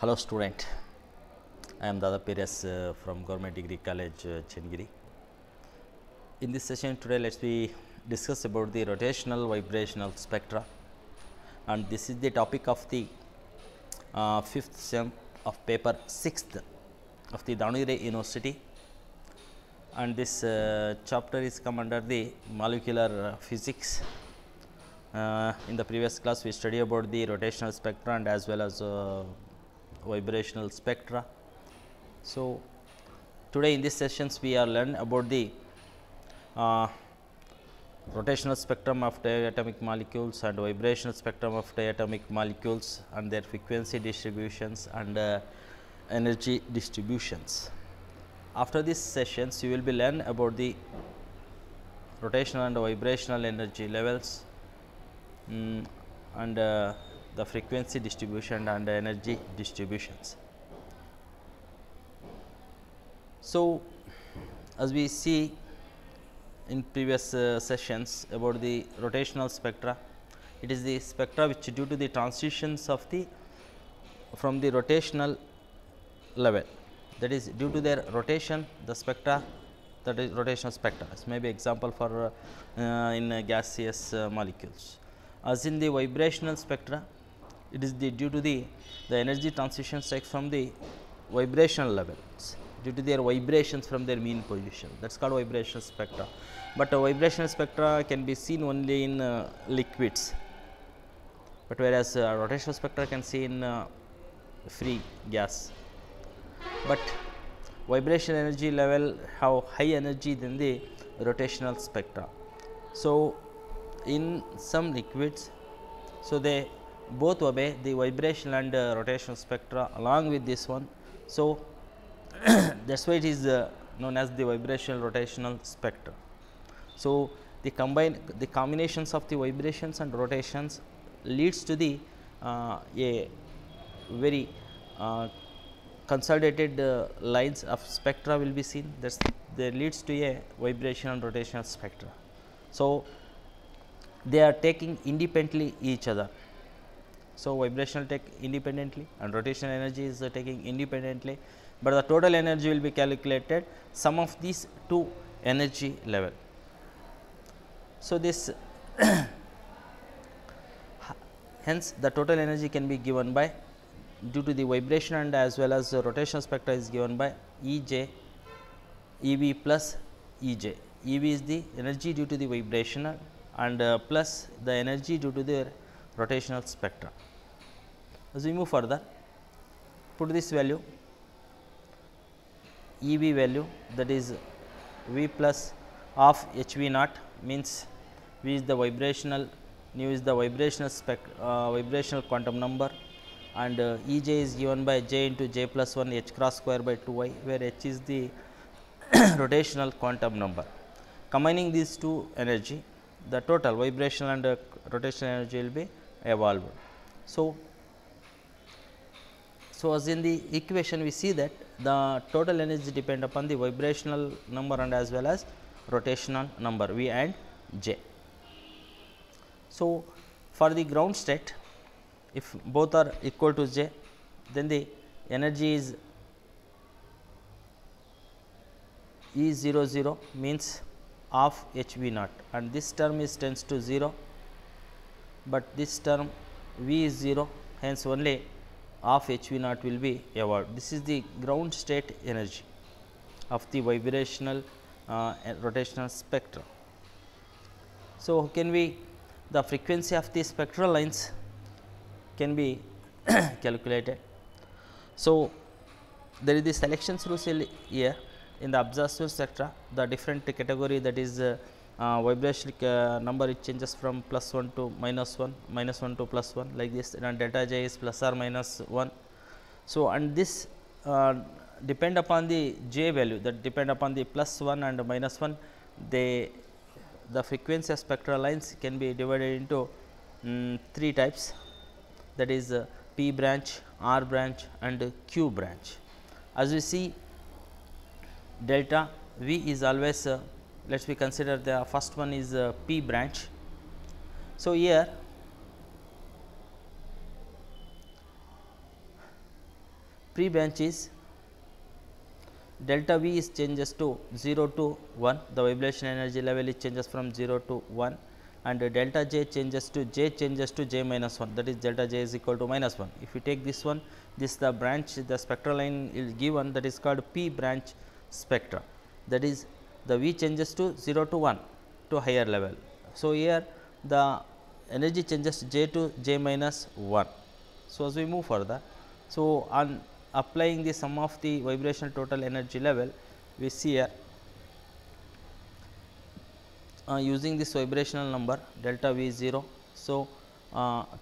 Hello student, I am Dada Pires from Government Degree College Chengiri. In this session today let us be discuss about the rotational vibrational spectra, and this is the topic of the 5th sem of paper 6th of the Davangere University, and this chapter is come under the molecular physics. In the previous class we studied about the rotational spectra and as well as vibrational spectra. So, today in this sessions we are learn about the rotational spectrum of diatomic molecules and vibrational spectrum of diatomic molecules and their frequency distributions and energy distributions. After these sessions you will be learn about the rotational and vibrational energy levels and the frequency distribution and energy distributions. So, as we see in previous sessions about the rotational spectra, it is the spectra which due to the transitions of the from the rotational level, that is due to their rotation the spectra, that is rotational spectra. This may be example for in gaseous molecules. As in the vibrational spectra, it is the due to the energy transitions take from the vibrational levels due to their vibrations from their mean position, that is called vibrational spectra. But vibrational spectra can be seen only in liquids, but whereas rotational spectra can see in free gas. But vibration energy level have high energy than the rotational spectra. So, in some liquids, so they both obey the vibrational and rotational spectra along with this one. So, that is why it is known as the vibrational rotational spectra. So, the combinations of the vibrations and rotations leads to the a very consolidated lines of spectra will be seen, that leads to a vibration and rotational spectra. So, they are taking independently each other. So, vibrational take independently and rotational energy is taking independently, but the total energy will be calculated sum of these two energy level. So, this hence the total energy can be given by due to the vibration and as well as the rotational spectra is given by E j E v plus E j. E v is the energy due to the vibrational and plus the energy due to the rotational spectra. As we move further, put this value E v value, that is V plus of H v naught, means V is the vibrational, nu is the vibrational vibrational quantum number, and E j is given by j into j plus 1 h cross square by 2 y, where h is the rotational quantum number. Combining these two energy, the total vibrational and rotational energy will be evolved. So, as in the equation we see that the total energy depend upon the vibrational number and as well as rotational number V and J. So, for the ground state, if both are equal to J, then the energy is E 0 0 means of H v naught, and this term is tends to 0, but this term V is 0, hence only of H v naught will be evolved. This is the ground state energy of the vibrational and rotational spectra. So, how can we the frequency of the spectral lines can be calculated. So, there is the selection rules here in the observable spectra, the different category, that is vibration number, it changes from plus 1 to minus 1, minus 1 to plus 1, like this, and delta j is plus or minus 1. So, and this depend upon the j value, that depend upon the plus 1 and minus 1, the frequency of spectral lines can be divided into 3 types, that is P branch, R branch and Q branch. As we see, delta V is always let us consider the first one is P branch. So, here pre branch is delta V is changes to 0 to 1, the vibration energy level is changes from 0 to 1, and delta J changes to J minus 1, that is delta J is equal to minus 1. If you take this one, this the branch, the spectral line is given, that is called P branch spectra, that is the V changes to 0 to 1 to higher level. So, here the energy changes J to J minus 1. So, as we move further, so on applying the sum of the vibrational total energy level, we see here using this vibrational number delta V 0. So,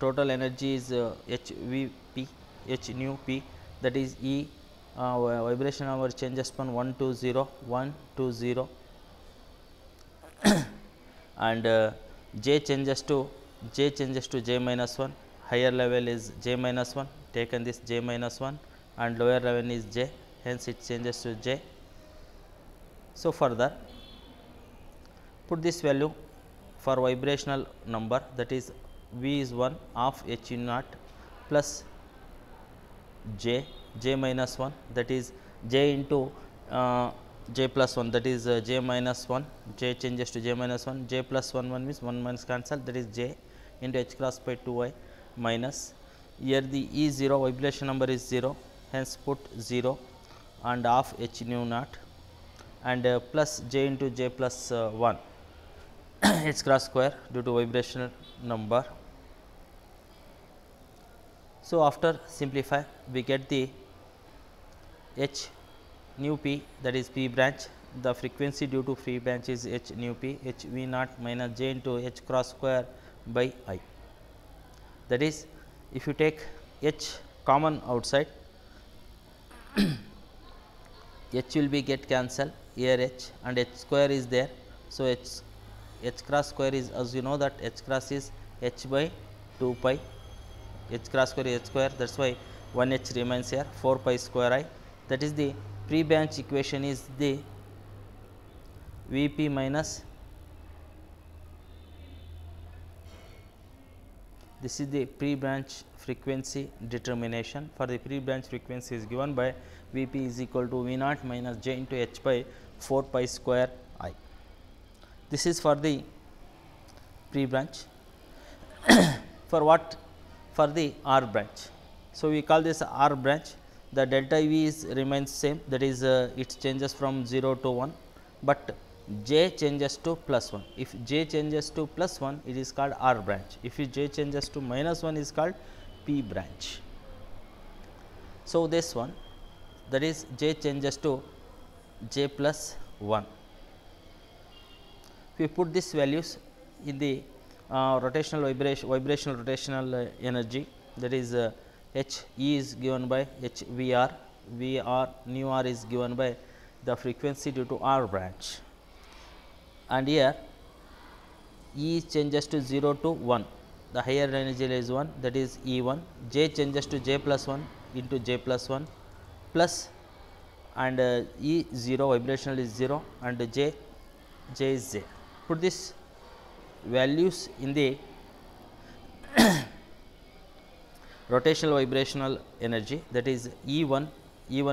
total energy is H V P, H nu P, that is E vibration number changes from 1 to 0, 1 to 0 and J changes to J minus 1, higher level is J minus 1, taken this J minus 1 and lower level is J, hence it changes to J. So, further put this value for vibrational number, that is V is 1 of H u naught plus J minus 1, that is J into J plus 1, that is J minus 1, J changes to J minus 1, J plus 1 means 1 minus cancel, that is J into H cross by 2 I minus, here the E 0 vibration number is 0, hence put 0 and of H nu naught and plus J into J plus 1 H cross square due to vibrational number. So, after simplify we get the H nu P, that is P branch, the frequency due to P branch is H nu P, H V naught minus J into H cross square by I, that is if you take H common outside H will be get cancel, here H and H square is there. So, H cross square is, as you know that H cross is H by 2 pi, H cross square is H square, that is why 1 H remains here 4 pi square I, that is the pre branch equation is the V p minus, this is the pre branch frequency determination. For the pre branch frequency is given by V p is equal to V naught minus J into H by 4 pi square I. This is for the pre branch. For what? For the R branch. So, we call this R branch, the delta V is remains same, that is it changes from 0 to 1, but J changes to plus 1. If J changes to plus 1, it is called R branch. If J changes to minus 1, is called P branch. So, this one, that is J changes to J plus 1. If we put these values in the rotational vibrational rotational energy, that is H E is given by H V R, V R nu R is given by the frequency due to R branch, and here E changes to 0 to 1, the higher energy is 1, that is E 1, J changes to J plus 1 into J plus 1 plus and E 0 vibrational is 0 and J is J. Put this values in the rotational vibrational energy, that is E 1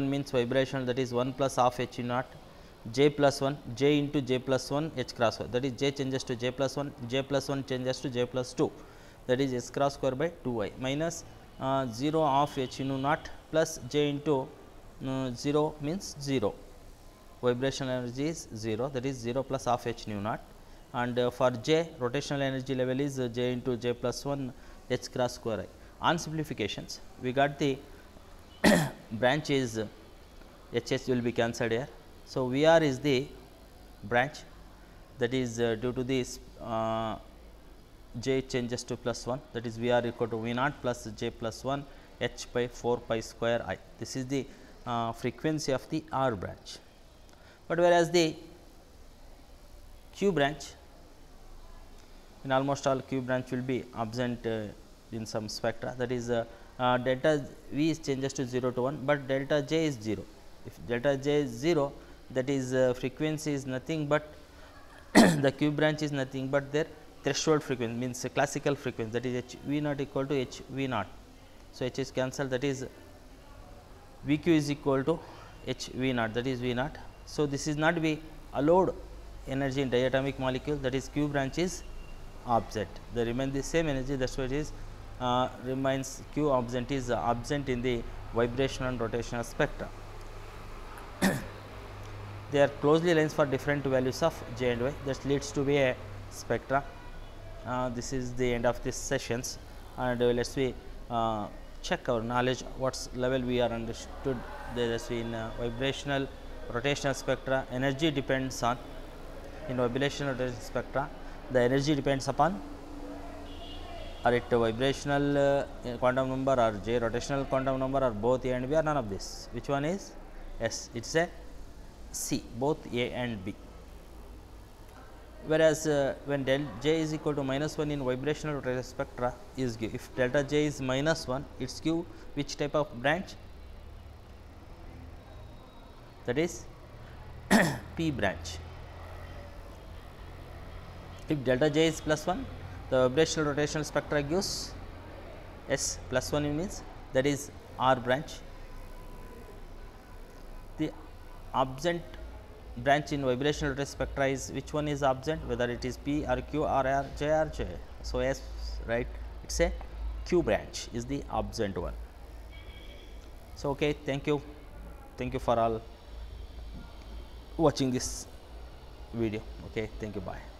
means vibrational, that is 1 plus half H naught, J plus 1, J into J plus 1 H cross 1, that is J changes to J plus 1, J plus 1 changes to J plus 2, that is H cross square by 2 I minus 0 of H nu naught plus J into 0 means 0, vibrational energy is 0, that is 0 plus half H nu naught, and for J rotational energy level is J into J plus 1 H cross square I. On simplifications, we got the branch is H will be cancelled here. So, V R is the branch, that is due to this J changes to plus 1, that is V R equal to V naught plus J plus 1 H by 4 pi square I. This is the frequency of the R branch, but whereas the Q branch, in almost all Q branch will be absent in some spectra, that is delta V is changes to 0 to 1, but delta J is 0. If delta J is 0, that is frequency is nothing but the Q branch is nothing but their threshold frequency, means classical frequency, that is H V naught equal to H V naught. So, H is cancelled, that is V q is equal to h V naught, that is V naught. So, this is not be allowed energy in diatomic molecule, that is q branch is absent. They remain the same energy, that is why it is remains q absent is absent in the vibrational and rotational spectra. They are closely aligned for different values of J and Y, that leads to be a spectra. This is the end of this sessions, and let us we check our knowledge what level we are understood. There is in vibrational rotational spectra, energy depends on, in vibrational rotational spectra the energy depends upon or it vibrational quantum number or J rotational quantum number or both A and B or none of this. Which one is? Yes, it is a C, both A and B. Whereas, when del J is equal to -1 in vibrational rotational spectra is give, if delta J is -1, it is give which type of branch? That is P branch. If delta J is +1, the vibrational rotational spectra gives S +1 means that is R branch. The absent branch in vibrational rotational spectra is, which one is absent, whether it is P or Q or R, J or J. So, S, right, it is a Q branch is the absent one. So, okay, thank you for all watching this video. Okay, thank you, bye.